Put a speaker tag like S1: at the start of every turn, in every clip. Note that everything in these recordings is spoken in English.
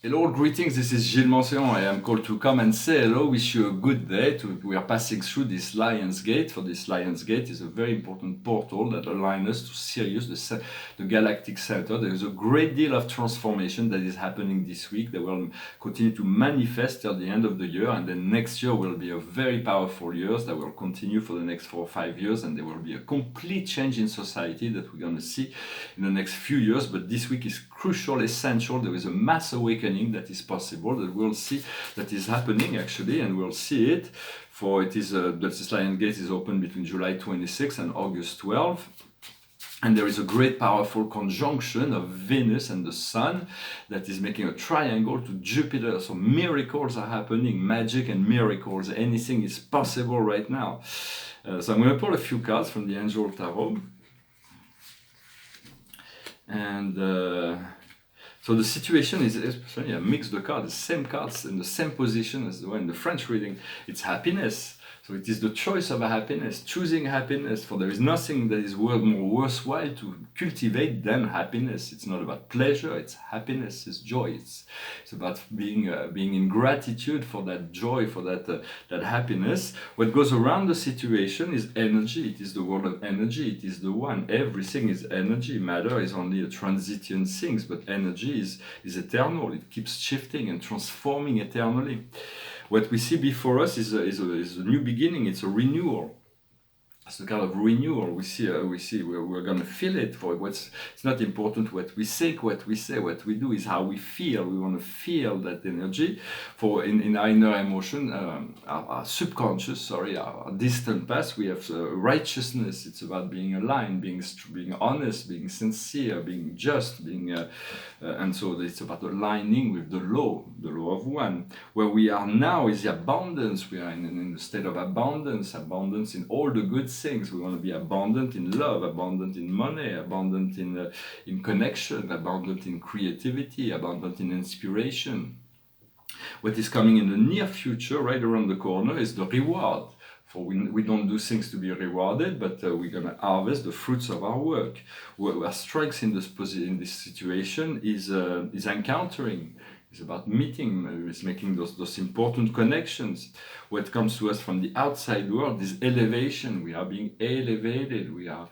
S1: Hello, greetings, this is Gillesmansillon. I am called to come and say hello, wish you a good day. We are passing through this Lion's Gate. For this Lion's Gate is a very important portal that aligns us to Sirius, the galactic center. There is a great deal of transformation that is happening this week that will continue to manifest till the end of the year, and then next year will be a very powerful year that will continue for the next 4 or 5 years, and there will be a complete change in society that we're going to see in the next few years. But this week is crucial, essential. There is a mass awakening that is possible, that we'll see that is happening actually, and we'll see it. For it is that this Lion Gate is open between July 26 and August 12. And there is a great powerful conjunction of Venus and the Sun that is making a triangle to Jupiter. So miracles are happening, magic and miracles. Anything is possible right now. So I'm going to pull a few cards from the Angel Tarot. And so the situation is, I mix the cards, the same cards in the same position as the one in the French reading. It's happiness. So it is the choice of a happiness, choosing happiness, for there is nothing that is more worthwhile to cultivate than happiness. It's not about pleasure, it's happiness, it's joy. It's about being in gratitude for that joy, for that happiness. What goes around the situation is energy. It is the world of energy. It is the one. Everything is energy. Matter is only a transient thing, but energy is eternal. It keeps shifting and transforming eternally. What we see before us is a new beginning. It's a renewal. It's a kind of renewal. We're going to feel it. It's not important what we think, what we say, what we do is how we feel. We want to feel that energy. For in our inner emotion, our subconscious, our distant past, we have righteousness. It's about being aligned, being honest, being sincere, being just, and so it's about aligning with the law of one. Where we are now is the abundance. We are in the state of abundance in all the good things. We want to be abundant in love, abundant in money, abundant in connection, abundant in creativity, abundant in inspiration. What is coming in the near future, right around the corner, is the reward. For we don't do things to be rewarded, but we're going to harvest the fruits of our work. Our strength in this situation is encountering. It's about meeting, it's making those important connections. What comes to us from the outside world is elevation. We are being elevated. We are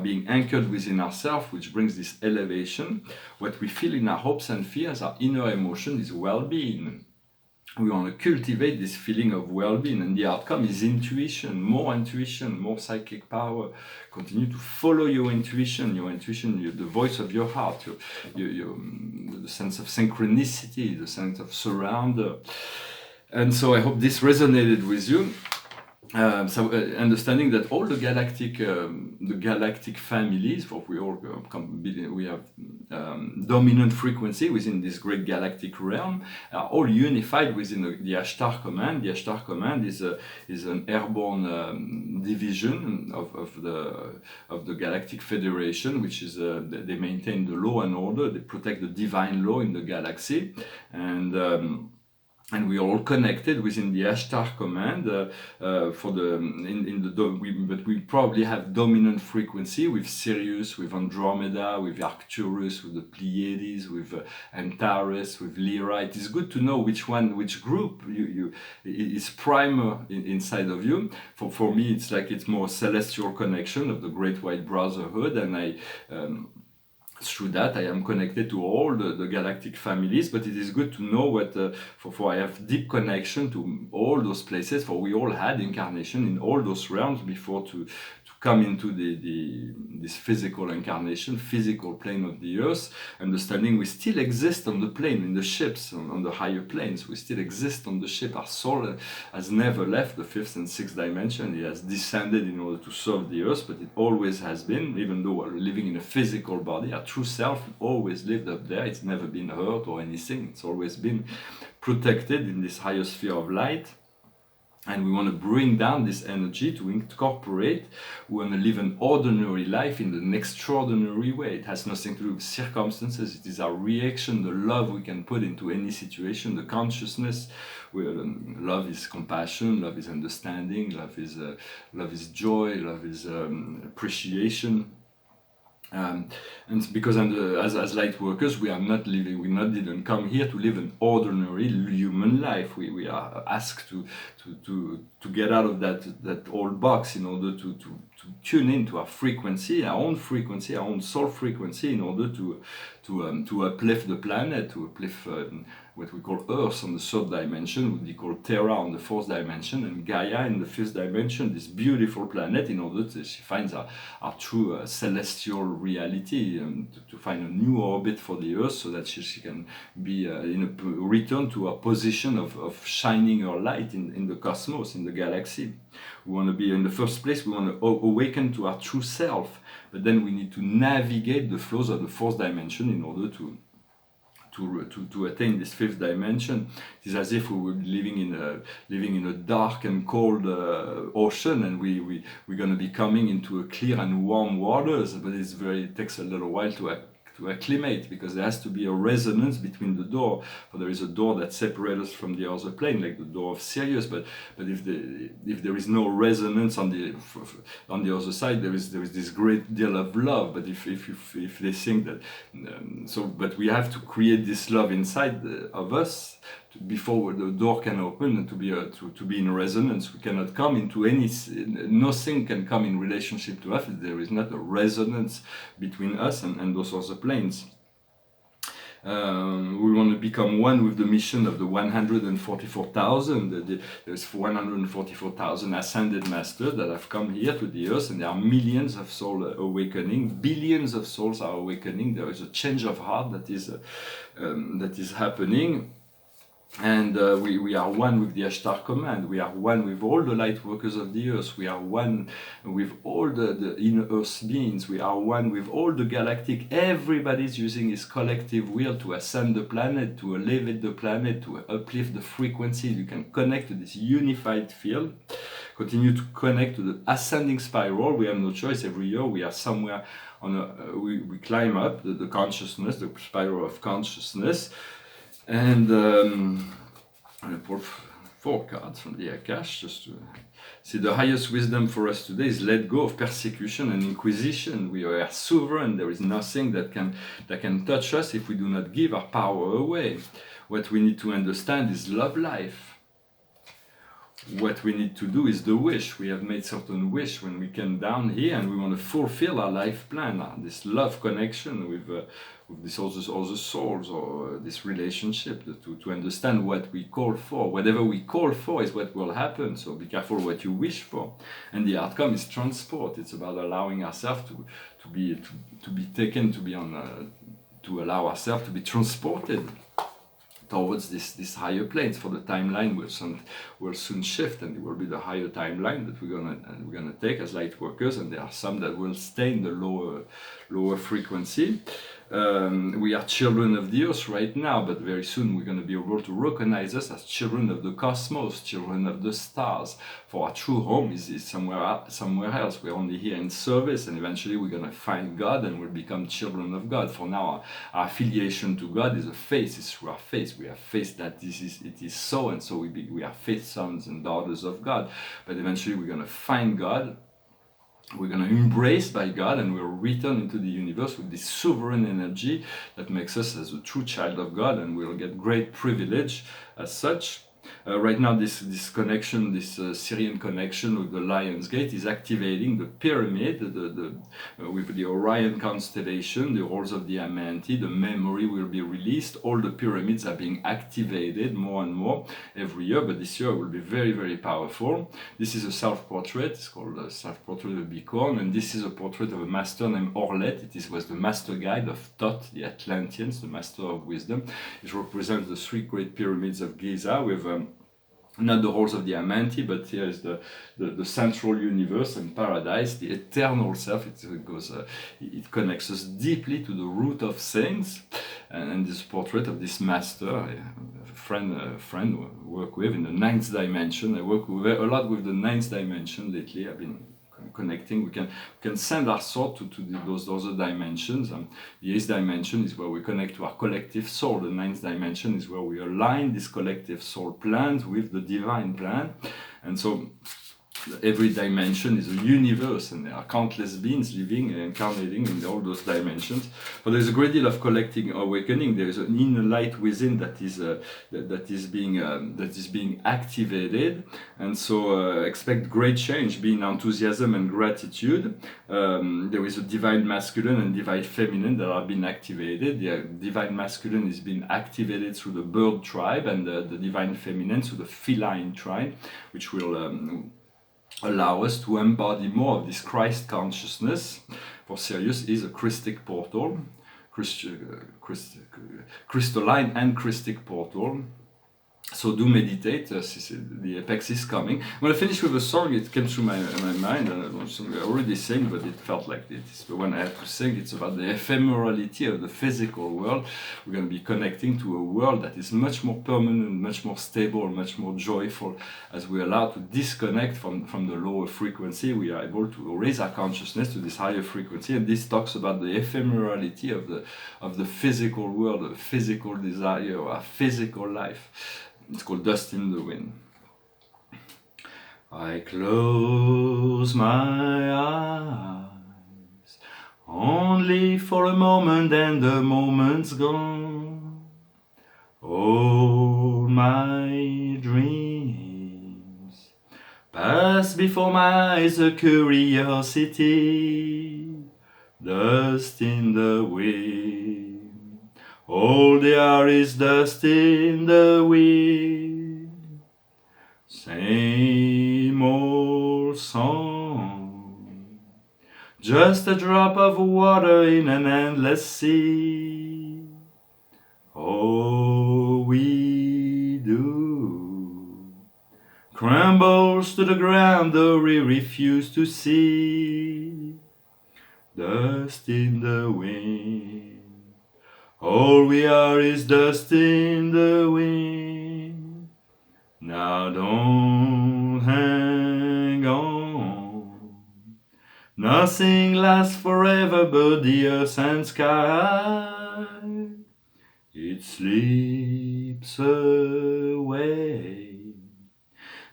S1: being anchored within ourselves, which brings this elevation. What we feel in our hopes and fears, our inner emotion, is well-being. We want to cultivate this feeling of well-being, and the outcome is intuition, more psychic power. Continue to follow your intuition, the voice of your heart, the sense of synchronicity, the sense of surrender. And so I hope this resonated with you. Understanding that all the galactic families, for we have dominant frequency within this great galactic realm, are all unified within the Ashtar Command. The Ashtar Command is an airborne division of the Galactic Federation, which is they maintain the law and order. They protect the divine law in the galaxy, and we are all connected within the Ashtar Command. But we probably have dominant frequency with Sirius, with Andromeda, with Arcturus, with the Pleiades, with Antares, with Lyra. It is good to know which group is primer inside of you. For me, it's more celestial connection of the Great White Brotherhood, and through that, I am connected to all the galactic families, but it is good to know for I have deep connection to all those places, for we all had incarnation in all those realms before to come into this physical incarnation, physical plane of the earth, understanding we still exist on the plane, in the ships, on the higher planes. We still exist on the ship. Our soul has never left the 5th and 6th dimension. It has descended in order to serve the earth, but it always has been, even though we're living in a physical body, our true self always lived up there. It's never been hurt or anything. It's always been protected in this higher sphere of light. And we want to bring down this energy to incorporate. We want to live an ordinary life in an extraordinary way. It has nothing to do with circumstances. It is our reaction, the love we can put into any situation, the consciousness. Love is compassion, love is understanding, love is joy, love is appreciation. Um, and because as light workers, we are not living, didn't come here to live an ordinary human life. We are asked to get out of that old box in order to tune into our frequency, our own soul frequency, in order to uplift the planet, to uplift what we call Earth on the third dimension, what we call Terra on the fourth dimension, and Gaia in the fifth dimension, this beautiful planet, in order to, she finds our true celestial reality, to find a new orbit for the Earth, so that she can be return to a position of shining her light in the cosmos, in the galaxy. We want to be, in the first place, we want to awaken to our true self, but then we need to navigate the flows of the fourth dimension in order to attain this fifth dimension. It is as if we were living in a dark and cold ocean, and we're going to be coming into a clear and warm waters, but it takes a little while to acclimate, because there has to be a resonance between the door. For there is a door that separates us from the other plane, like the door of Sirius. But if there is no resonance on the other side, there is this great deal of love. But if they think that, but we have to create this love inside of us before the door can open, and to be in resonance. We cannot come into nothing can come in relationship to us if there is not a resonance between us and those other planes. We want to become one with the mission of the 144,000. There's 144,000 ascended masters that have come here to the earth, and there are millions of souls awakening. Billions of souls are awakening. There is a change of heart that is happening. And we are one with the Ashtar command. We are one with all the light workers of the earth. We are one with all the inner earth beings. We are one with all the galactic. Everybody's using his collective will to ascend the planet, to elevate the planet, to uplift the frequency. You can connect to this unified field. Continue to connect to the ascending spiral. We have no choice. Every year we are somewhere we climb up the consciousness, the spiral of consciousness. And I pulled 4 cards from the Akash just to see. The highest wisdom for us today is let go of persecution and inquisition. We are sovereign. There is nothing that can touch us if we do not give our power away. What we need to understand is love life. What we need to do is the wish. We have made certain wish when we came down here, and we want to fulfill our life plan, this love connection with this other souls, or this relationship, to understand what we call for. Whatever we call for is what will happen, so be careful what you wish for. And the outcome is transport. It's about allowing ourselves to be taken, to allow ourselves to be transported towards this higher planes. For the timeline will soon shift, and it will be the higher timeline that we're gonna take as light workers, and there are some that will stay in the lower frequency. We are children of the earth right now, but very soon we're going to be able to recognize us as children of the cosmos, children of the stars. For our true home is somewhere else. We're only here in service, and eventually we're going to find God and we'll become children of God. For now, our affiliation to God is a faith. It's through our faith. We have faith that it is so, and so we are faith sons and daughters of God. But eventually we're going to find God. We're going to embrace by God, and we'll return into the universe with this sovereign energy that makes us as a true child of God, and we'll get great privilege as such. Right now, this connection, this SIRIAN connection with the Lion's Gate is activating the pyramid, with the Orion constellation, the rolls of the Amanti. The memory will be released. All the pyramids are being activated more and more every year, but this year will be very, very powerful. This is a self-portrait. It's called a self-portrait of Bicorn, and this is a portrait of a master named Orlet. Was the master guide of Thoth, the Atlanteans, the master of wisdom. It represents the 3 great pyramids of Giza with not the halls of the Amanti, but here is the central universe and paradise, the eternal self. It connects us deeply to the root of things. And this portrait of this master, a friend I work with in the 9th dimension. I work a lot with the 9th dimension lately. I've been connecting. We can send our thought to those other dimensions. The 8th dimension is where we connect to our collective soul. The 9th dimension is where we align this collective soul plans with the divine plan. And so every dimension is a universe, and there are countless beings living and incarnating in all those dimensions. But there is a great deal of collecting awakening. There is an inner light within that is being activated, and so expect great change, be in enthusiasm and gratitude. There is a divine masculine and divine feminine that are being activated. The divine masculine is being activated through the bird tribe, and the divine feminine through the feline tribe, which will allow us to embody more of this Christ consciousness. For Sirius is a Christic portal, crystalline and Christic portal. So do meditate, the apex is coming. I'm going to finish with a song. It came through my mind, and I already sang, but it felt like it's the one I have to sing. It's about the ephemerality of the physical world. We're going to be connecting to a world that is much more permanent, much more stable, much more joyful. As we allow to disconnect from the lower frequency, we are able to raise our consciousness to this higher frequency. And this talks about the ephemerality of the physical world, the physical desire, or our physical life. It's called Dust in the Wind. I close my eyes only for a moment, and the moment's gone. All my dreams pass before my eyes, a curiosity, dust in the wind. All they are is dust in the wind. Same old song, just a drop of water in an endless sea. All we do crumbles to the ground, though we refuse to see. Dust in the wind. All we are is dust in the wind. Now don't hang on. Nothing lasts forever but the earth and sky. It slips away,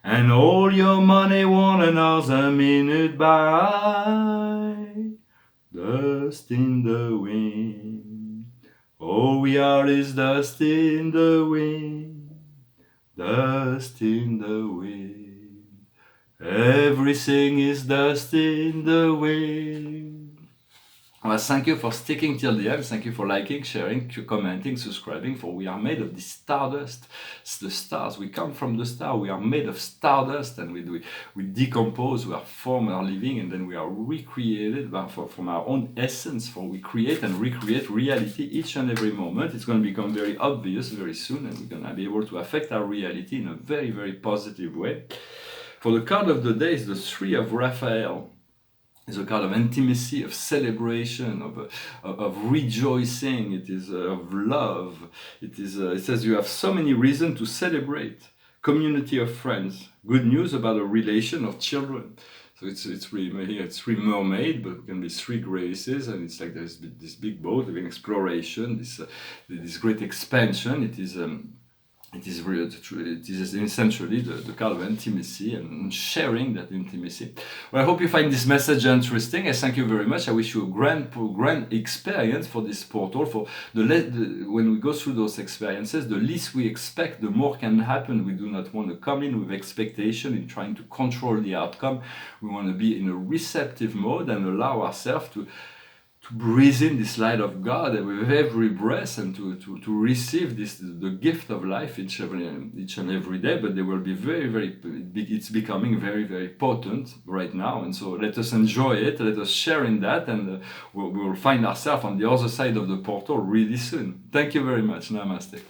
S1: and all your money won't another minute by. Dust in the wind. All we are is dust in the wind, dust in the wind. Everything is dust in the wind. Well, thank you for sticking till the end. Thank you for liking, sharing, commenting, subscribing. For we are made of this stardust. It's the stars. We come from the star. We are made of stardust, and we decompose. We are formed, are living, and then we are recreated from our own essence. For we create and recreate reality each and every moment. It's going to become very obvious very soon, and we're going to be able to affect our reality in a very, very positive way. For the card of the day is the 3 of Raphael. It's a card of intimacy, of celebration, of rejoicing. It is of love. It says you have so many reasons to celebrate. Community of friends. Good news about a relation of children. So it's 3 mermaid, but it can be 3 graces, and it's like there's this big boat, an exploration, this great expansion. It is essentially the kind of intimacy and sharing that intimacy. Well, I hope you find this message interesting. I thank you very much. I wish you a grand experience for this portal. For when we go through those experiences, the least we expect, the more can happen. We do not want to come in with expectation in trying to control the outcome. We want to be in a receptive mode and allow ourselves to breathe in this light of God with every breath, and to receive the gift of life each and every day. But they will be very, very big. It's becoming very, very potent right now, and so let us enjoy it. Let us share in that, and we will find ourselves on the other side of the portal really soon. Thank you very much. Namaste.